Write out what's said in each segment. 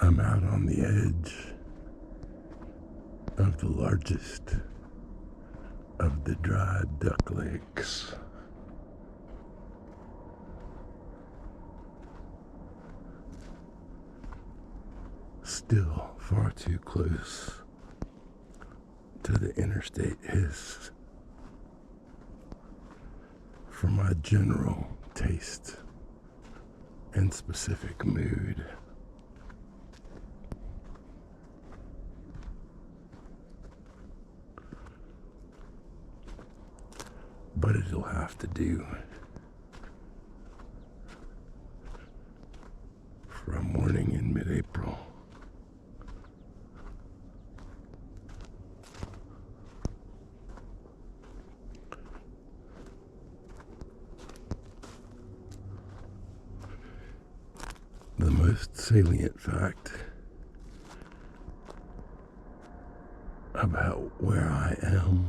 I'm out on the edge of the largest of the dried duck lakes. Still far too close to the interstate hiss for my general taste and specific mood. But it'll have to do for a morning in mid-April. The most salient fact about where I am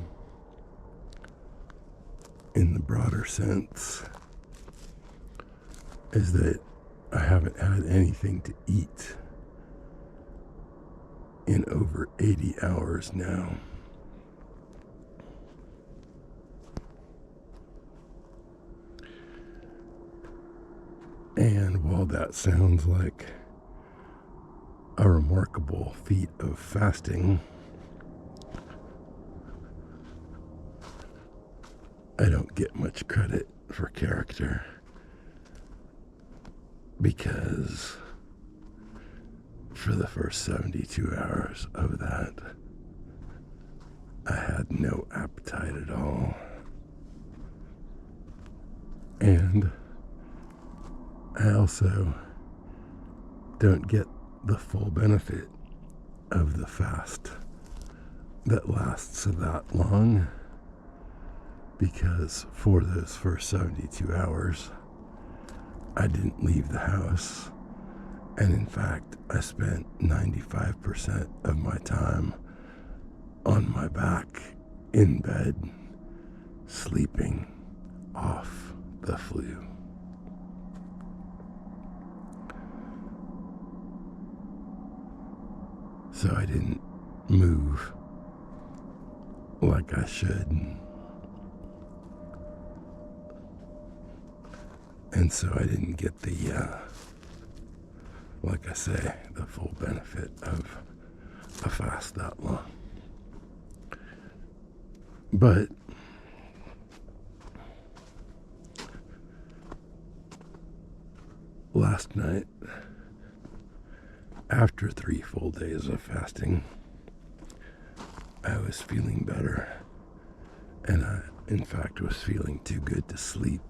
in the broader sense is that I haven't had anything to eat in over 80 hours now. And while that sounds like a remarkable feat of fasting, I don't get much credit for character, because for the first 72 hours of that, I had no appetite at all. And I also don't get the full benefit of the fast that lasts that long, because for those first 72 hours, I didn't leave the house. And in fact, I spent 95% of my time on my back in bed, sleeping off the flu. So I didn't move like I should. And so I didn't get the, like I say, the full benefit of a fast that long. But last night, after 3 full days of fasting, I was feeling better, and I, in fact, was feeling too good to sleep.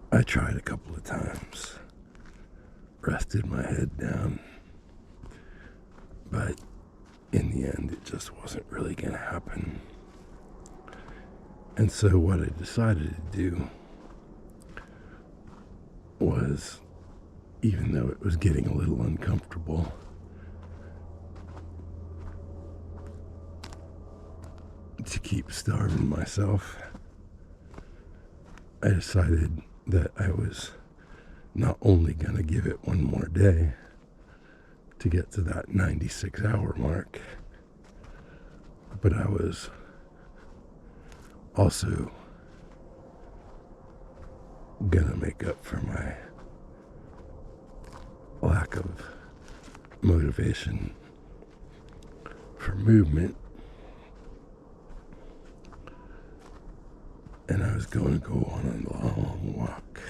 I tried a couple of times, rested my head down, but in the end, it just wasn't really going to happen. And so what I decided to do was, even though it was getting a little uncomfortable, to keep starving myself, I decided that I was not only going to give it one more day to get to that 96-hour mark, but I was also gonna make up for my lack of motivation for movement, and I was going to go on a long walk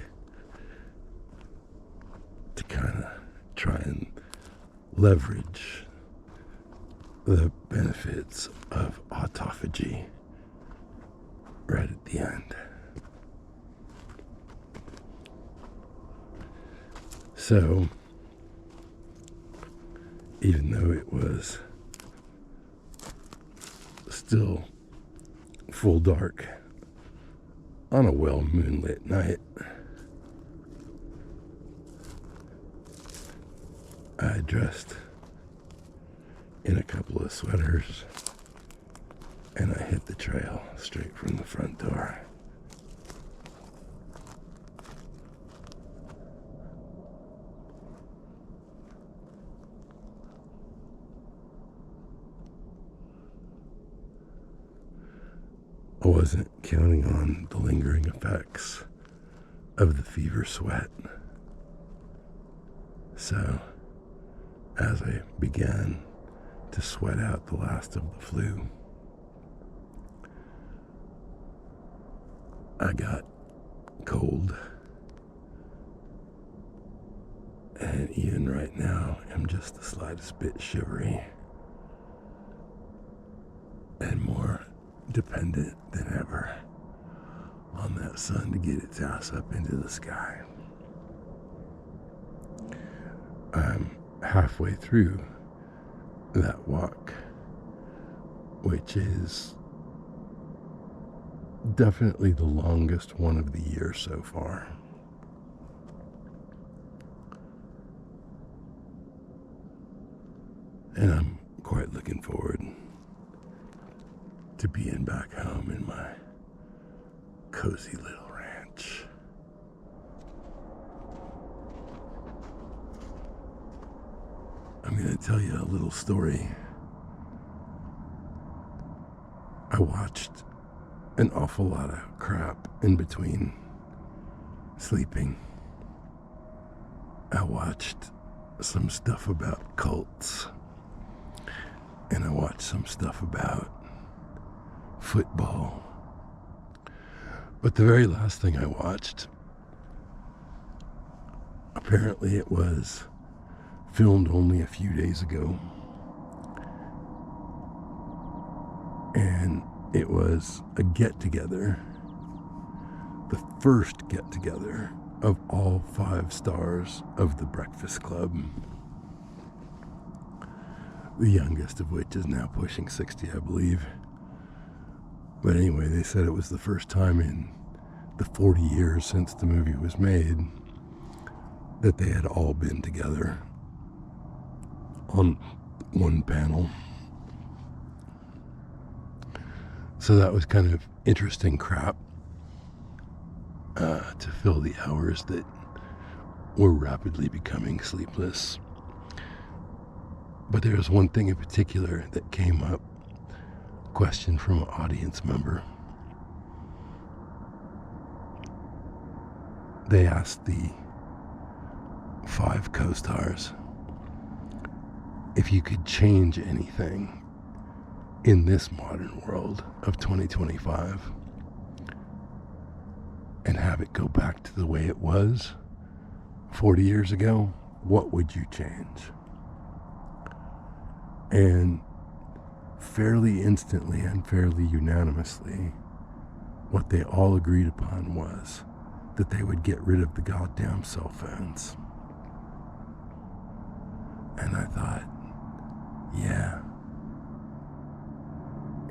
to kind of try and leverage the benefits of autophagy right at the end. So, even though it was still full dark on a well moonlit night, I dressed in a couple of sweaters and I hit the trail straight from the front door. I wasn't counting on the lingering effects of the fever sweat. So, as I began to sweat out the last of the flu, I got cold. And even right now, I'm just the slightest bit shivery and more dependent than ever on that sun to get its ass up into the sky. I'm halfway through that walk, which is definitely the longest one of the year so far. And I'm quite looking forward to being back home in my cozy little ranch. I'm going to tell you a little story. I watched an awful lot of crap in between sleeping. I watched some stuff about cults, and I watched some stuff about football. But the very last thing I watched, apparently it was filmed only a few days ago, and it was a get-together, the first get-together of all 5 stars of the Breakfast Club, the youngest of which is now pushing 60, I believe. But anyway, they said it was the first time in the 40 years since the movie was made that they had all been together on one panel. So that was kind of interesting crap to fill the hours that were rapidly becoming sleepless. But there was one thing in particular that came up, a question from an audience member. They asked the 5 co-stars if you could change anything in this modern world of 2025 and have it go back to the way it was 40 years ago, what would you change? And fairly instantly and fairly unanimously, what they all agreed upon was that they would get rid of the goddamn cell phones. And I thought, yeah,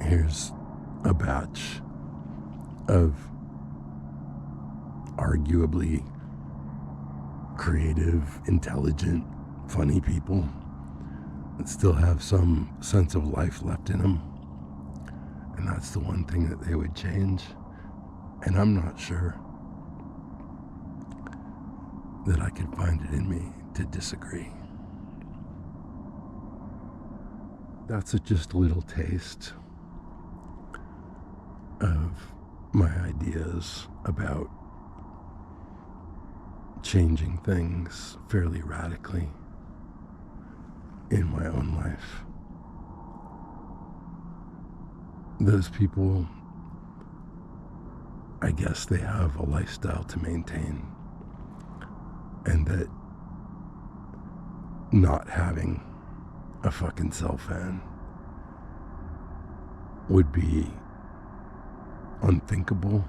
here's a batch of arguably creative, intelligent, funny people that still have some sense of life left in them. And that's the one thing that they would change. And I'm not sure that I could find it in me to disagree. That's just a little taste of my ideas about changing things fairly radically in my own life. Those people, I guess they have a lifestyle to maintain, and that not having a fucking cell phone would be unthinkable,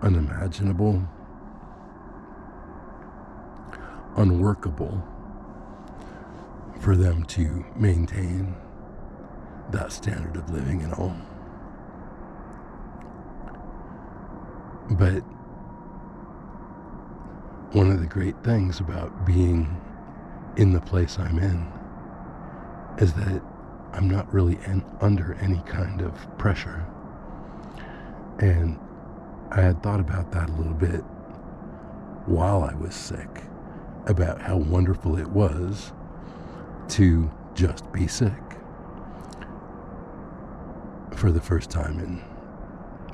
unimaginable, unworkable for them to maintain that standard of living and all. But one of the great things about being in the place I'm in is that I'm not really under any kind of pressure. And I had thought about that a little bit while I was sick, about how wonderful it was to just be sick for the first time in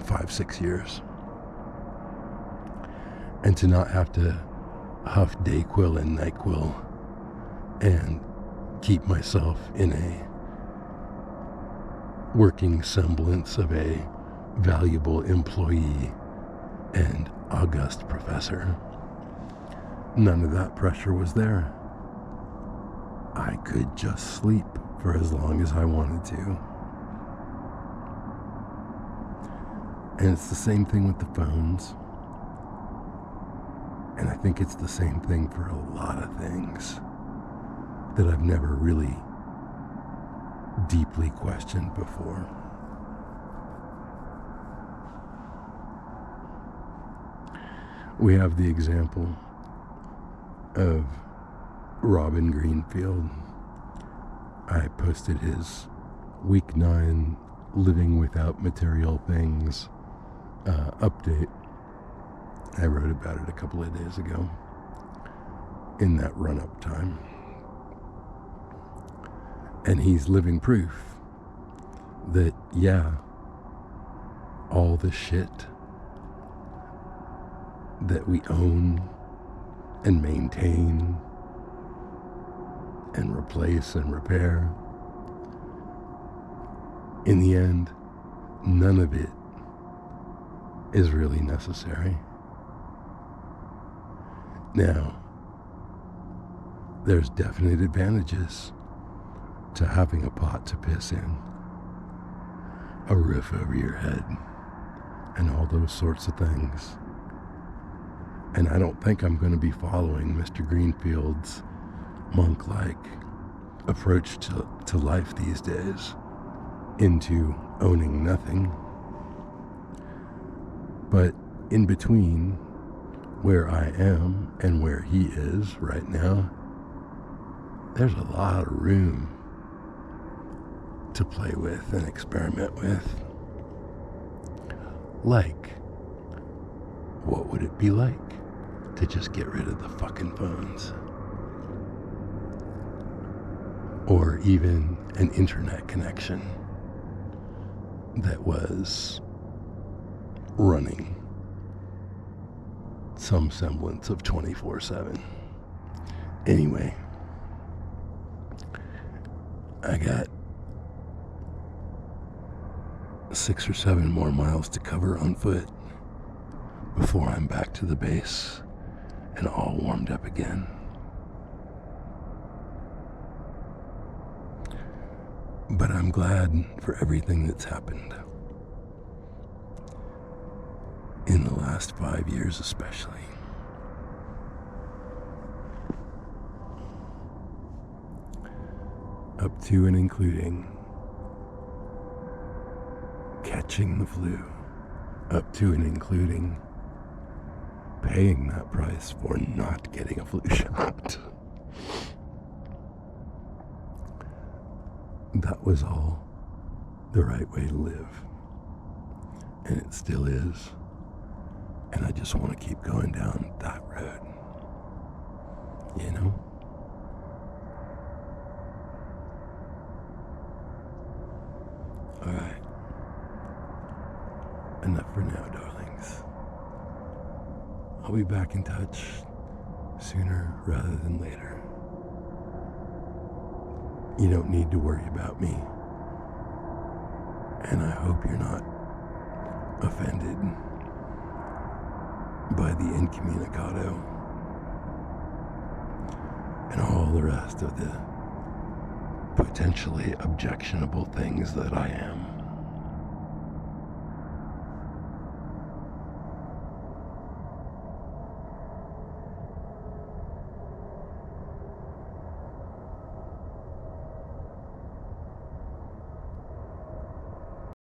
5-6 years. And to not have to huff Dayquil and NyQuil and keep myself in a working semblance of a valuable employee and august professor. None of that pressure was there. I could just sleep for as long as I wanted to. And it's the same thing with the phones. And I think it's the same thing for a lot of things that I've never really deeply questioned before. We have the example of Robin Greenfield. I posted his week 9 living without material things update. I wrote about it a couple of days ago in that run-up time. And he's living proof that, yeah, all the shit that we own and maintain and replace and repair, in the end, none of it is really necessary. Now, there's definite advantages to having a pot to piss in, a roof over your head, and all those sorts of things. And I don't think I'm going to be following Mr. Greenfield's monk-like approach to life these days into owning nothing. But in between where I am and where he is right now, there's a lot of room to play with and experiment with. Like, what would it be like to just get rid of the fucking phones? Or even an internet connection that was running some semblance of 24/7. Anyway, I got 6 or 7 more miles to cover on foot before I'm back to the base and all warmed up again. But I'm glad for everything that's happened. In the last 5 years especially. Up to and including catching the flu. Up to and including paying that price for not getting a flu shot. That was all the right way to live. And it still is. And I just want to keep going down that road. You know? Alright. Enough for now, darlings. I'll be back in touch sooner rather than later. You don't need to worry about me. And I hope you're not offended by the incommunicado and all the rest of the potentially objectionable things that I am.